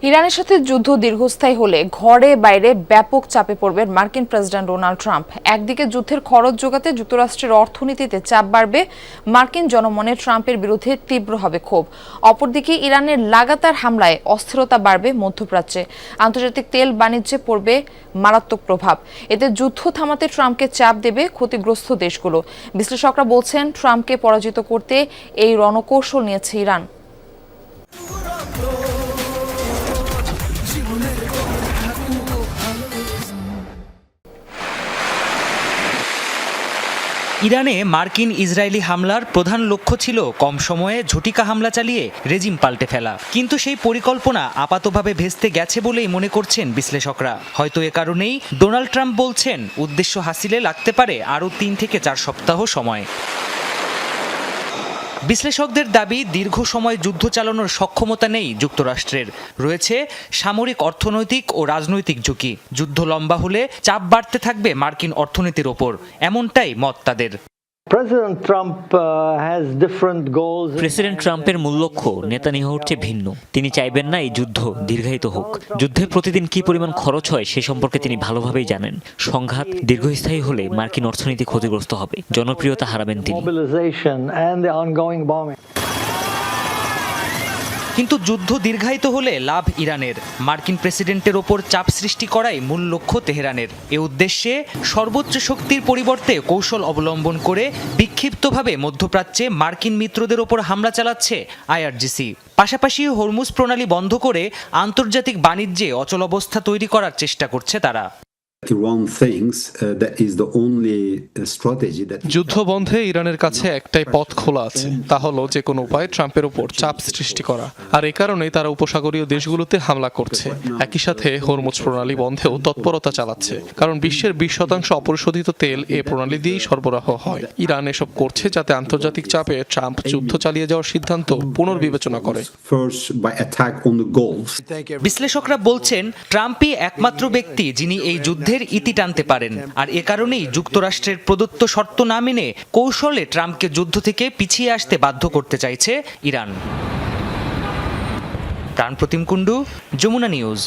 ইরানের সাথে যুদ্ধ দীর্ঘস্থায়ী হলে ঘরে বাইরে ব্যাপক চাপে পড়বে মার্কিন প্রেসিডেন্ট ডোনাল্ড ট্রাম্প। একদিকে যুদ্ধের খরচ যোগাতে যুক্তরাষ্ট্রের অর্থনীতিতে চাপ বাড়বে, মার্কিন জনমনে ট্রাম্পের বিরুদ্ধে তীব্র হবে ক্ষোভ। অপরদিকে ইরানের লাগাতার হামলায় অস্থিরতা বাড়বে মধ্যপ্রাচ্যে, আন্তর্জাতিক তেল বাণিজ্যে পড়বে মারাত্মক প্রভাব। এতে যুদ্ধ থামাতে ট্রাম্পকে চাপ দেবে ক্ষতিগ্রস্ত দেশগুলো। বিশ্লেষকরা বলছেন, ট্রাম্পকে পরাজিত করতে এই রণকৌশল নিয়েছে ইরান। ইরানে মার্কিন ইসরায়েলি হামলার প্রধান লক্ষ্য ছিল কম সময়ে ঝটিকা হামলা চালিয়ে রেজিম পাল্টে ফেলা, কিন্তু সেই পরিকল্পনা আপাতভাবে ভেস্তে গেছে বলেই মনে করছেন বিশ্লেষকরা। হয়তো এ কারণেই ডোনাল্ড ট্রাম্প বলছেন, উদ্দেশ্য হাসিলে লাগতে পারে আরও 3 থেকে 4 সপ্তাহ সময়। বিশ্লেষকদের দাবি, দীর্ঘ সময় যুদ্ধ চালানোর সক্ষমতা নেই যুক্তরাষ্ট্রের। রয়েছে সামরিক, অর্থনৈতিক ও রাজনৈতিক ঝুঁকি। যুদ্ধ লম্বা হলে চাপ বাড়তে থাকবে মার্কিন অর্থনীতির ওপর, এমনটাই মত তাদের। প্রেসিডেন্ট ট্রাম্পের মূল লক্ষ্য নেতানিয়াহুর চেয়ে ভিন্ন। তিনি চাইবেন না এই যুদ্ধ দীর্ঘায়িত হোক। যুদ্ধে প্রতিদিন কি পরিমাণ খরচ হয় সে সম্পর্কে তিনি ভালোভাবেই জানেন। সংঘাত দীর্ঘস্থায়ী হলে মার্কিন অর্থনীতি ক্ষতিগ্রস্ত হবে, জনপ্রিয়তা হারাবেন তিনি। কিন্তু যুদ্ধ দীর্ঘায়িত হলে লাভ ইরানের। মার্কিন প্রেসিডেন্টের ওপর চাপ সৃষ্টি করাই মূল লক্ষ্য তেহরানের। এ উদ্দেশ্যে সর্বোচ্চ শক্তির পরিবর্তে কৌশল অবলম্বন করে বিক্ষিপ্তভাবে মধ্যপ্রাচ্যে মার্কিন মিত্রদের ওপর হামলা চালাচ্ছে আইআরজিসি। পাশাপাশি হরমুজ প্রণালী বন্ধ করে আন্তর্জাতিক বাণিজ্যে অচলাবস্থা তৈরি করার চেষ্টা করছে তারা। যুদ্ধ বন্ধে ইরানের কাছে একটাই পথ খোলা আছে, তা হলো যে কোনো উপায়ে ট্রাম্পের উপর চাপ সৃষ্টি করা। আর এ কারণেই তারা উপসাগরীয় দেশগুলোতে হামলা করছে। একই সাথে হরমুজ প্রণালী বন্ধেও তৎপরতা চালাচ্ছে, কারণ বিশ্বের 20% অপরিশোধিত তেল এ প্রণালী দিয়েই সরবরাহ হয়। ইরান এসব করছে যাতে আন্তর্জাতিক চাপে ট্রাম্প যুদ্ধ চালিয়ে যাওয়ার সিদ্ধান্ত পুনর্বিবেচনা করে। বিশ্লেষকরা বলছেন, ট্রাম্পই একমাত্র ব্যক্তি যিনি এই যুদ্ধের ইতি টানতে পারেন। আর এ কারণেই যুক্তরাষ্ট্রের প্রদত্ত শর্ত না মেনে কৌশলে ট্রাম্পকে যুদ্ধ থেকে পিছিয়ে আসতে বাধ্য করতে চাইছে ইরান। প্রাণপ্রতিম কুণ্ডু, যমুনা নিউজ।